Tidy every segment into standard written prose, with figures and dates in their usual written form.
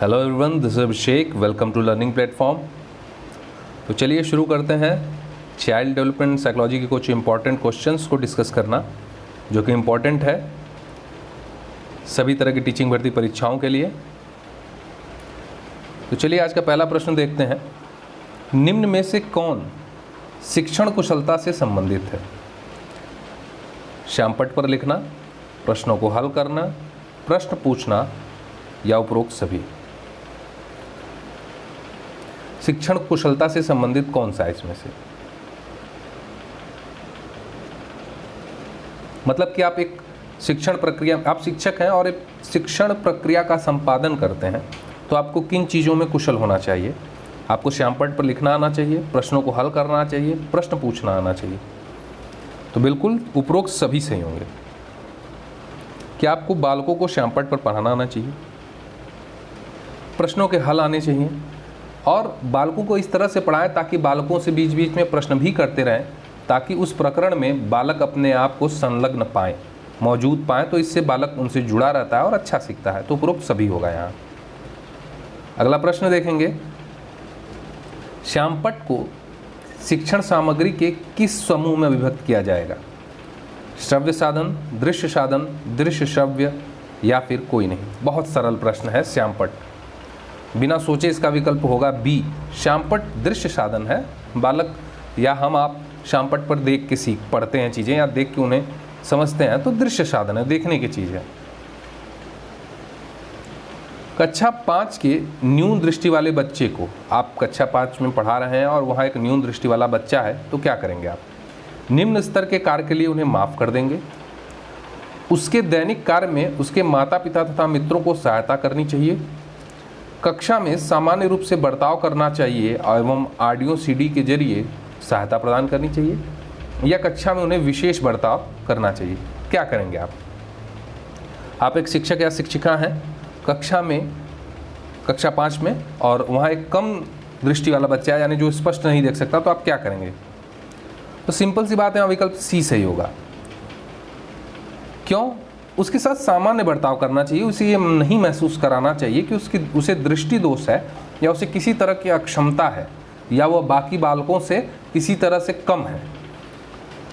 Hello everyone, this is Abhishek. Welcome to learning platform. तो चलिए शुरू करते हैं चाइल्ड डेवलपमेंट साइकोलॉजी के कुछ इंपॉर्टेंट क्वेश्चंस को डिस्कस करना, जो कि इम्पॉर्टेंट है सभी तरह की टीचिंग भर्ती परीक्षाओं के लिए। तो चलिए आज का पहला प्रश्न देखते हैं। निम्न में से कौन शिक्षण कुशलता से संबंधित है? श्यामपट्ट पर लिखना, प्रश्नों को हल करना, प्रश्न पूछना या उपरोक्त सभी। शिक्षण कुशलता से संबंधित कौन सा है इसमें से? मतलब कि आप एक शिक्षण प्रक्रिया, आप शिक्षक हैं और एक शिक्षण प्रक्रिया का संपादन करते हैं, तो आपको किन चीज़ों में कुशल होना चाहिए? आपको श्यामपट्ट पर लिखना आना चाहिए, प्रश्नों को हल करना आना चाहिए, प्रश्न पूछना आना चाहिए। तो बिल्कुल उपरोक्त सभी सही होंगे। क्या आपको बालकों को श्यामपट्ट पर पढ़ाना आना चाहिए, प्रश्नों के हल आने चाहिए और बालकों को इस तरह से पढ़ाएं ताकि बालकों से बीच बीच में प्रश्न भी करते रहें, ताकि उस प्रकरण में बालक अपने आप को संलग्न पाएँ, मौजूद पाएँ। तो इससे बालक उनसे जुड़ा रहता है और अच्छा सीखता है। तो उपरोक्त सभी होगा यहाँ। अगला प्रश्न देखेंगे। श्यामपट्ट को शिक्षण सामग्री के किस समूह में विभक्त किया जाएगा? श्रव्य साधन, दृश्य साधन, दृश्य श्रव्य या फिर कोई नहीं? बहुत सरल प्रश्न है श्यामपट्ट। बिना सोचे इसका विकल्प होगा बी। श्यामपट्ट दृश्य साधन है। बालक या हम आप श्यामपट्ट पर देख के सीख पढ़ते हैं चीज़ें या देख के उन्हें समझते हैं, तो दृश्य साधन है, देखने की चीज़ है। कक्षा 5 के न्यून दृष्टि वाले बच्चे को, आप कक्षा 5 में पढ़ा रहे हैं और वहाँ एक न्यून दृष्टि वाला बच्चा है, तो क्या करेंगे आप? निम्न स्तर के कार्य के लिए उन्हें माफ़ कर देंगे। उसके दैनिक कार्य में उसके माता पिता तथा मित्रों को सहायता करनी चाहिए। कक्षा में सामान्य रूप से बर्ताव करना चाहिए एवं ऑडियो सीडी के जरिए सहायता प्रदान करनी चाहिए, या कक्षा में उन्हें विशेष बर्ताव करना चाहिए। क्या करेंगे आप? आप एक शिक्षक या शिक्षिका हैं कक्षा 5 में और वहाँ एक कम दृष्टि वाला बच्चा है, यानी जो स्पष्ट नहीं देख सकता, तो आप क्या करेंगे? तो सिंपल सी बात है, यहाँ विकल्प सी सही होगा। क्यों? उसके साथ सामान्य बर्ताव करना चाहिए। उसे ये नहीं महसूस कराना चाहिए कि उसे दृष्टि दोष है या उसे किसी तरह की अक्षमता है या वह बाकी बालकों से किसी तरह से कम है।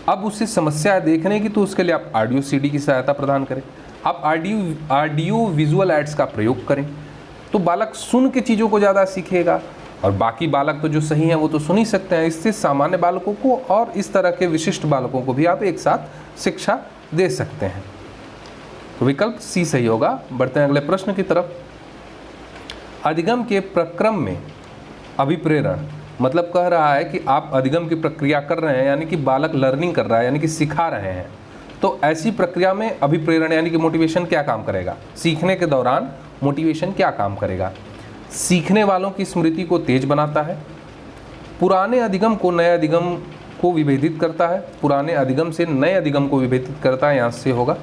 अब उसे समस्या है देखने की, तो उसके लिए आप ऑडियो सीडी की सहायता प्रदान करें। आप ऑडियो विजुअल एड्स का प्रयोग करें, तो बालक सुन के चीज़ों को ज़्यादा सीखेगा और बाकी बालक तो जो सही हैं वो तो सुन ही सकते हैं। इससे सामान्य बालकों को और इस तरह के विशिष्ट बालकों को भी आप एक साथ शिक्षा दे सकते हैं। तो विकल्प सी सही होगा। बढ़ते हैं अगले प्रश्न की तरफ। अधिगम के प्रक्रम में अभिप्रेरण, मतलब कह रहा है कि आप अधिगम की प्रक्रिया कर रहे हैं, यानी कि बालक लर्निंग कर रहा है, यानी कि सिखा रहे हैं। तो ऐसी प्रक्रिया में अभिप्रेरण यानी कि मोटिवेशन क्या काम करेगा? सीखने के दौरान मोटिवेशन क्या काम करेगा? सीखने वालों की स्मृति को तेज बनाता है, पुराने अधिगम को नए अधिगम को विभेदित करता है, पुराने अधिगम से नए अधिगम को विभेदित करता है, यहाँ से होगा।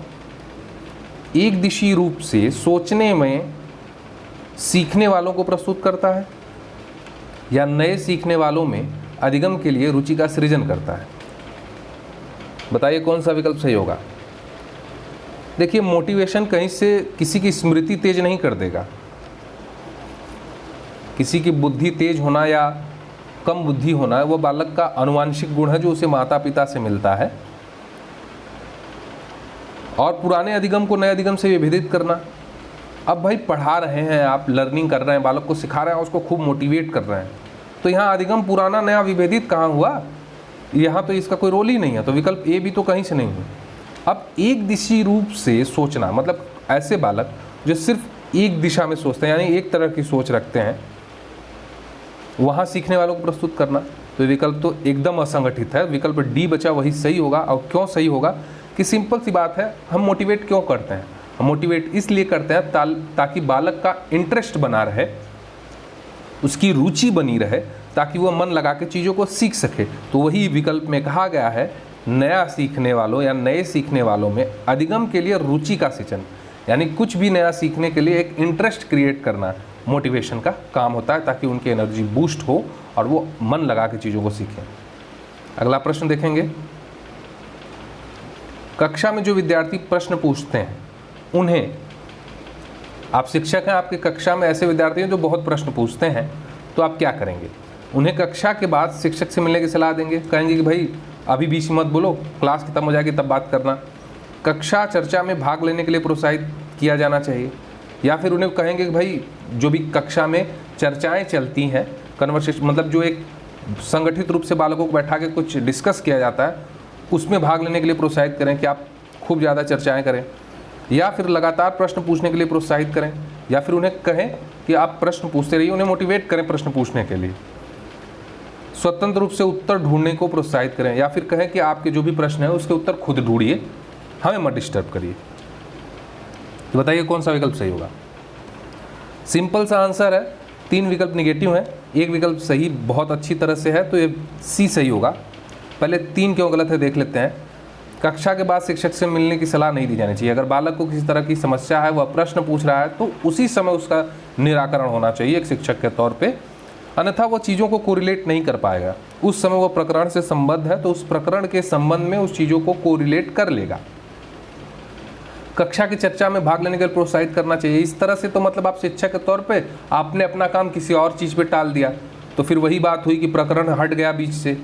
एक दिशी रूप से सोचने में सीखने वालों को प्रस्तुत करता है, या नए सीखने वालों में अधिगम के लिए रुचि का सृजन करता है। बताइए कौन सा विकल्प सही होगा? देखिए, मोटिवेशन कहीं से किसी की स्मृति तेज नहीं कर देगा। किसी की बुद्धि तेज होना या कम बुद्धि होना, वो बालक का आनुवांशिक गुण है जो उसे माता पिता से मिलता है। और पुराने अधिगम को नए अधिगम से विभेदित करना, अब भाई पढ़ा रहे हैं आप, लर्निंग कर रहे हैं, बालक को सिखा रहे हैं, उसको खूब मोटिवेट कर रहे हैं, तो यहाँ अधिगम पुराना नया विभेदित कहाँ हुआ? यहाँ तो इसका कोई रोल ही नहीं है। तो विकल्प ए भी तो कहीं से नहीं हुआ। अब एक दिशी रूप से सोचना, मतलब ऐसे बालक जो सिर्फ एक दिशा में सोचते हैं, यानी एक तरह की सोच रखते हैं, वहाँ सीखने वालों को प्रस्तुत करना, तो विकल्प तो एकदम असंगठित है। विकल्प डी बचा वही सही होगा। और क्यों सही होगा? कि सिंपल सी बात है, हम मोटिवेट क्यों करते हैं? हम मोटिवेट इसलिए करते हैं ताकि बालक का इंटरेस्ट बना रहे, उसकी रुचि बनी रहे, ताकि वो मन लगा के चीज़ों को सीख सके। तो वही विकल्प में कहा गया है, नया सीखने वालों या नए सीखने वालों में अधिगम के लिए रुचि का सिंचन, यानी कुछ भी नया सीखने के लिए एक इंटरेस्ट क्रिएट करना मोटिवेशन का काम होता है, ताकि उनकी एनर्जी बूस्ट हो और वो मन लगा के चीज़ों को सीखें। अगला प्रश्न देखेंगे। कक्षा में जो विद्यार्थी प्रश्न पूछते हैं उन्हें आप शिक्षक हैं, आपकी कक्षा में ऐसे विद्यार्थी हैं जो बहुत प्रश्न पूछते हैं, तो आप क्या करेंगे? उन्हें कक्षा के बाद शिक्षक से मिलने की सलाह देंगे, कहेंगे कि भाई अभी बीच में मत बोलो, क्लास खत्म हो जाएगी तब बात करना। कक्षा चर्चा में भाग लेने के लिए प्रोत्साहित किया जाना चाहिए। या फिर उन्हें कहेंगे कि भाई जो भी कक्षा में चर्चाएं चलती हैं, कन्वर्सेशन मतलब जो एक संगठित रूप से बालकों को बैठा के कुछ डिस्कस किया जाता है, उसमें भाग लेने के लिए प्रोत्साहित करें कि आप खूब ज़्यादा चर्चाएं करें। या फिर लगातार प्रश्न पूछने के लिए प्रोत्साहित करें। या फिर उन्हें कहें कि आप प्रश्न पूछते रहिए, उन्हें मोटिवेट करें प्रश्न पूछने के लिए। स्वतंत्र रूप से उत्तर ढूंढने को प्रोत्साहित करें। या फिर कहें कि आपके जो भी प्रश्न है उसके उत्तर खुद ढूंढिए, हमें मत डिस्टर्ब करिए। तो बताइए कौन सा विकल्प सही होगा? सिंपल सा आंसर है, 3 विकल्प निगेटिव हैं, 1 विकल्प सही बहुत अच्छी तरह से है, तो ये सी सही होगा। पहले 3 क्यों गलत है देख लेते हैं। कक्षा के बाद शिक्षक से मिलने की सलाह नहीं दी जानी चाहिए। अगर बालक को किसी तरह की समस्या है, वह प्रश्न पूछ रहा है, तो उसी समय उसका निराकरण होना चाहिए एक शिक्षक के तौर पे, अन्यथा वो चीज़ों को कोरिलेट नहीं कर पाएगा। उस समय वो प्रकरण से संबद्ध है तो उस प्रकरण के संबंध में उस चीज़ों को कोरिलेट कर लेगा। कक्षा की चर्चा में भाग लेने के लिए प्रोत्साहित करना चाहिए। इस तरह से तो मतलब आप शिक्षक के तौर पे आपने अपना काम किसी और चीज़ पे टाल दिया, तो फिर वही बात हुई कि प्रकरण हट गया बीच से।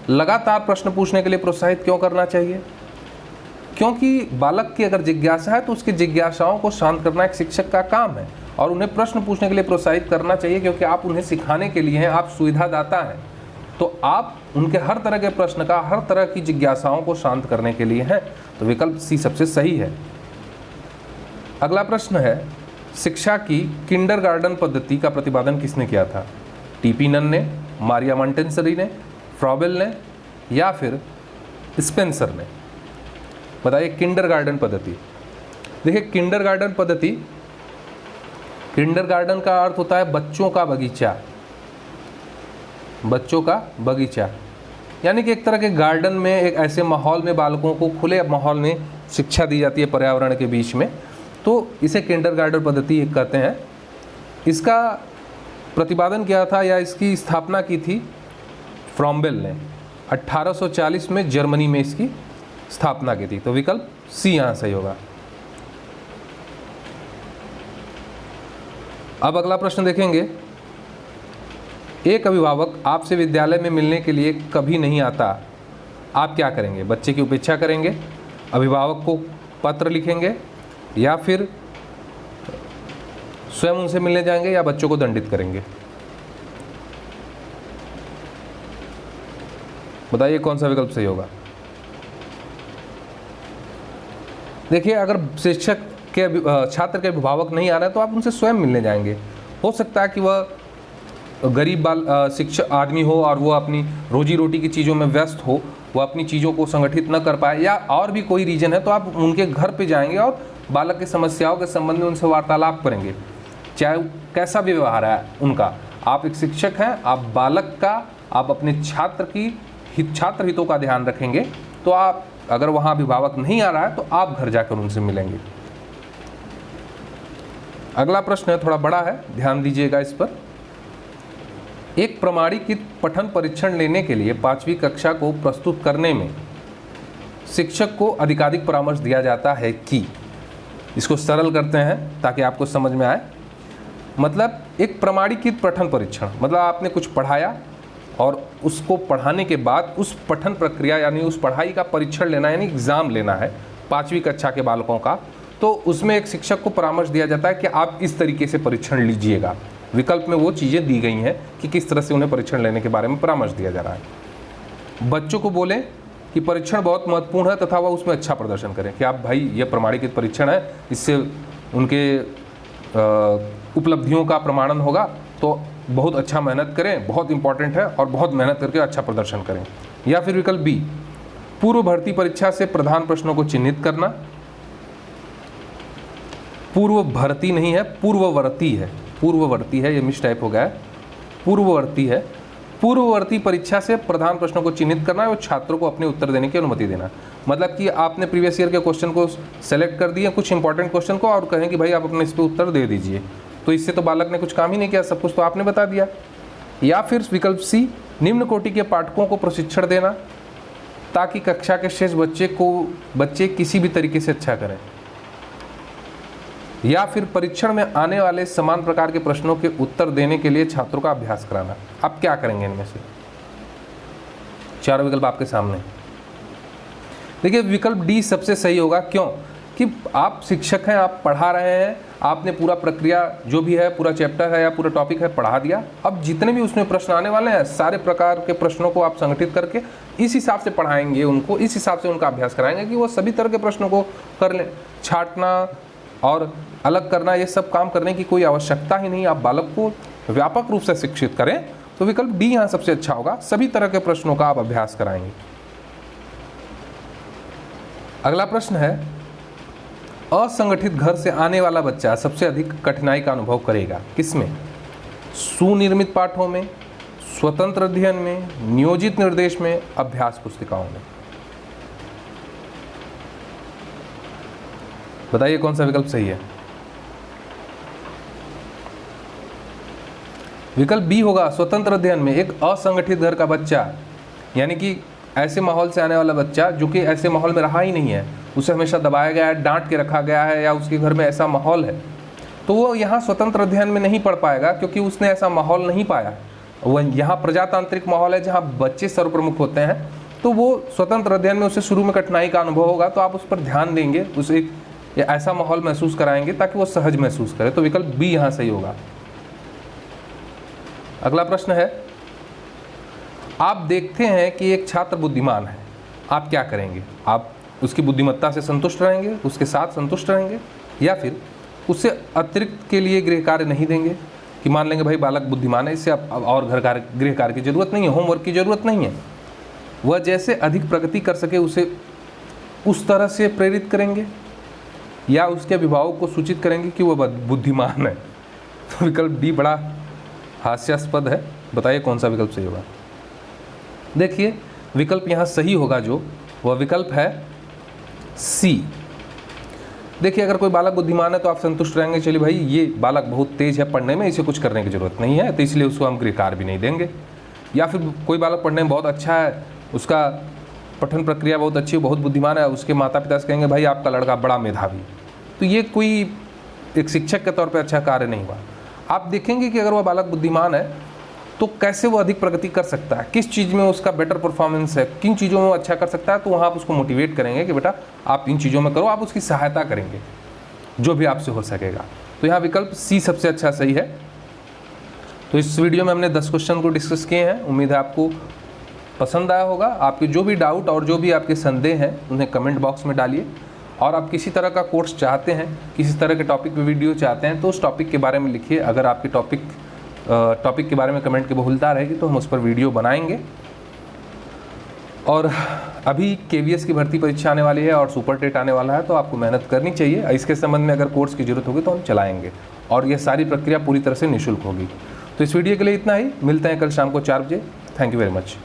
लगातार प्रश्न पूछने के लिए प्रोत्साहित क्यों करना चाहिए? क्योंकि बालक की अगर जिज्ञासा है तो उसकी जिज्ञासाओं को शांत करना एक शिक्षक का काम है, और उन्हें प्रश्न पूछने के लिए प्रोत्साहित करना चाहिए क्योंकि आप उन्हें सिखाने के लिए हैं, आप सुविधादाता हैं। तो आप उनके हर तरह के प्रश्न का, हर तरह की जिज्ञासाओं को शांत करने के लिए हैं। तो विकल्प सी सबसे सही है। अगला प्रश्न है, शिक्षा की किंडरगार्टन पद्धति का प्रतिपादन किसने किया था? टीपी नन ने, मारिया मॉन्टेसरी ने, फ्रॉबेल ने, या फिर स्पेंसर ने? बताइए किंडरगार्टन पद्धति। देखिए किंडरगार्टन पद्धति, किंडरगार्टन का अर्थ होता है बच्चों का बगीचा। बच्चों का बगीचा यानी कि एक तरह के गार्डन में, एक ऐसे माहौल में बालकों को खुले माहौल में शिक्षा दी जाती है पर्यावरण के बीच में, तो इसे किंडरगार्टन पद्धति कहते हैं। इसका प्रतिपादन किया था या इसकी स्थापना की थी फ्रॉम्बेल ने 1840 में जर्मनी में इसकी स्थापना की थी। तो विकल्प सी यहाँ सही होगा। अब अगला प्रश्न देखेंगे, एक अभिभावक आपसे विद्यालय में मिलने के लिए कभी नहीं आता, आप क्या करेंगे? बच्चे की उपेक्षा करेंगे, अभिभावक को पत्र लिखेंगे, या फिर स्वयं उनसे मिलने जाएंगे, या बच्चों को दंडित करेंगे? बताइए कौन सा विकल्प सही होगा? देखिए अगर शिक्षक के छात्र के अभिभावक नहीं आ रहे हैं तो आप उनसे स्वयं मिलने जाएंगे। हो सकता है कि वह गरीब शिक्षक आदमी हो और वो अपनी रोजी रोटी की चीज़ों में व्यस्त हो, वह अपनी चीज़ों को संगठित न कर पाए, या और भी कोई रीजन है, तो आप उनके घर पे जाएंगे और बालक की समस्याओं के संबंध में उनसे वार्तालाप करेंगे, चाहे कैसा भी व्यवहार है उनका। आप एक शिक्षक हैं, आप बालक का, आप अपने छात्र हितों का ध्यान रखेंगे। तो आप अगर वहाँ अभिभावक नहीं आ रहा है तो आप घर जाकर उनसे मिलेंगे। अगला प्रश्न है, थोड़ा बड़ा है, ध्यान दीजिएगा इस पर। एक प्रमाणीकृत पठन परीक्षण लेने के लिए 5वीं कक्षा को प्रस्तुत करने में शिक्षक को अधिकाधिक परामर्श दिया जाता है कि? इसको सरल करते हैं ताकि आपको समझ में आए। मतलब एक प्रमाणीकृत पठन परीक्षण मतलब आपने कुछ पढ़ाया और उसको पढ़ाने के बाद उस पठन प्रक्रिया यानी उस पढ़ाई का परीक्षण लेना, यानी एग्ज़ाम लेना है 5वीं कक्षा के बालकों का, तो उसमें एक शिक्षक को परामर्श दिया जाता है कि आप इस तरीके से परीक्षण लीजिएगा। विकल्प में वो चीज़ें दी गई हैं कि किस तरह से उन्हें परीक्षण लेने के बारे में परामर्श दिया जा रहा है। बच्चों को बोलें कि परीक्षण बहुत महत्वपूर्ण है तथा वह उसमें अच्छा प्रदर्शन करें, कि आप भाई ये प्रमाणीकृत परीक्षण है, इससे उनके उपलब्धियों का प्रमाणन होगा, तो बहुत अच्छा मेहनत करें, बहुत इंपॉर्टेंट है, और बहुत मेहनत करके अच्छा प्रदर्शन करें। या फिर विकल्प बी, पूर्व भर्ती परीक्षा से प्रधान प्रश्नों को चिन्हित करना। पूर्व भर्ती नहीं है, पूर्ववर्ती है, पूर्ववर्ती है, ये मिस टाइप हो गया है, पूर्ववर्ती है। पूर्ववर्ती परीक्षा से प्रधान प्रश्नों को चिन्हित करना है और छात्रों को अपने उत्तर देने की अनुमति देना। मतलब कि आपने प्रीवियस ईयर के क्वेश्चन को सेलेक्ट कर दिए, कुछ इंपॉर्टेंट क्वेश्चन को, और कहें कि भाई आप अपने इस पर उत्तर दे दीजिए, तो इससे तो बालक ने कुछ काम ही नहीं किया, सब कुछ तो आपने बता दिया। या फिर विकल्प सी, निम्न कोटि के पाठकों को प्रशिक्षण देना ताकि कक्षा के शेष बच्चे किसी भी तरीके से अच्छा करें। या फिर परीक्षण में आने वाले समान प्रकार के प्रश्नों के उत्तर देने के लिए छात्रों का अभ्यास कराना। आप क्या करेंगे इनमें से? चारों विकल्प आपके सामने। देखिए विकल्प डी सबसे सही होगा। क्यों? कि आप शिक्षक हैं, आप पढ़ा रहे हैं, आपने पूरा प्रक्रिया जो भी है, पूरा चैप्टर है या पूरा टॉपिक है पढ़ा दिया। अब जितने भी उसमें प्रश्न आने वाले हैं सारे प्रकार के प्रश्नों को आप संगठित करके इस हिसाब से पढ़ाएंगे उनको, इस हिसाब से उनका अभ्यास कराएंगे कि वो सभी तरह के प्रश्नों को कर लें। छांटना और अलग करना ये सब काम करने की कोई आवश्यकता ही नहीं। आप बालक को व्यापक रूप से शिक्षित करें तो विकल्प डी यहाँ सबसे अच्छा होगा। सभी तरह के प्रश्नों का आप अभ्यास कराएंगे। अगला प्रश्न है, असंगठित घर से आने वाला बच्चा सबसे अधिक कठिनाई का अनुभव करेगा किसमें? सुनिर्मित पाठों में, स्वतंत्र अध्ययन में, नियोजित निर्देश में, अभ्यास पुस्तिकाओं में। बताइए कौन सा विकल्प सही है? विकल्प बी होगा, स्वतंत्र अध्ययन में। एक असंगठित घर का बच्चा, यानी कि ऐसे माहौल से आने वाला बच्चा जो कि ऐसे माहौल में रहा ही नहीं है, उसे हमेशा दबाया गया है, डांट के रखा गया है, या उसके घर में ऐसा माहौल है, तो वो यहाँ स्वतंत्र अध्ययन में नहीं पढ़ पाएगा क्योंकि उसने ऐसा माहौल नहीं पाया। वह यहाँ प्रजातांत्रिक माहौल है जहाँ बच्चे सर्वप्रमुख होते हैं, तो वो स्वतंत्र अध्ययन में उसे शुरू में कठिनाई का अनुभव होगा। तो आप उस पर ध्यान देंगे, उसे ऐसा माहौल महसूस कराएंगे ताकि वो सहज महसूस करे। तो विकल्प बी यहाँ सही होगा। अगला प्रश्न है, आप देखते हैं कि एक छात्र बुद्धिमान है, आप क्या करेंगे? आप उसकी बुद्धिमत्ता से संतुष्ट रहेंगे, उसके साथ संतुष्ट रहेंगे, या फिर उससे अतिरिक्त के लिए गृह कार्य नहीं देंगे? कि मान लेंगे भाई बालक बुद्धिमान है, इससे अब और गृह कार्य की जरूरत नहीं है, होमवर्क की जरूरत नहीं है। वह जैसे अधिक प्रगति कर सके उसे उस तरह से प्रेरित करेंगे, या उसके अभिभावक को सूचित करेंगे कि वह बुद्धिमान है? तो विकल्प डी बड़ा हास्यास्पद है। बताइए कौन सा विकल्प सही होगा? देखिए विकल्प यहाँ सही होगा जो वह विकल्प है सी। देखिए अगर कोई बालक बुद्धिमान है तो आप संतुष्ट रहेंगे, चलिए भाई ये बालक बहुत तेज है पढ़ने में, इसे कुछ करने की जरूरत नहीं है, तो इसलिए उसको हम गृह कार्य भी नहीं देंगे। या फिर कोई बालक पढ़ने में बहुत अच्छा है, उसका पठन प्रक्रिया बहुत अच्छी है, बहुत बुद्धिमान है, उसके माता पिता से कहेंगे भाई आपका लड़का बड़ा मेधावी, तो ये कोई एक शिक्षक के तौर पर अच्छा कार्य नहीं हुआ। आप देखेंगे कि अगर वह बालक बुद्धिमान है तो कैसे वो अधिक प्रगति कर सकता है, किस चीज़ में उसका बेटर परफॉर्मेंस है, किन चीज़ों में वो अच्छा कर सकता है, तो वहाँ आप उसको मोटिवेट करेंगे कि बेटा आप इन चीज़ों में करो, आप उसकी सहायता करेंगे जो भी आपसे हो सकेगा। तो यहाँ विकल्प सी सबसे अच्छा सही है। तो इस वीडियो में हमने 10 क्वेश्चन को डिस्कस किए हैं। उम्मीद है आपको पसंद आया होगा। आपके जो भी डाउट और जो भी आपके संदेह हैं उन्हें कमेंट बॉक्स में डालिए। और आप किसी तरह का कोर्स चाहते हैं, किसी तरह के टॉपिक पे वीडियो चाहते हैं तो उस टॉपिक के बारे में लिखिए। अगर आपके टॉपिक के बारे में कमेंट की बहुलता रहेगी तो हम उस पर वीडियो बनाएंगे। और अभी KVS की भर्ती परीक्षा आने वाली है और सुपर टेट आने वाला है, तो आपको मेहनत करनी चाहिए। इसके संबंध में अगर कोर्स की ज़रूरत होगी तो हम चलाएंगे, और यह सारी प्रक्रिया पूरी तरह से निःशुल्क होगी। तो इस वीडियो के लिए इतना ही। मिलते हैं कल शाम को 4 बजे। Thank you very much.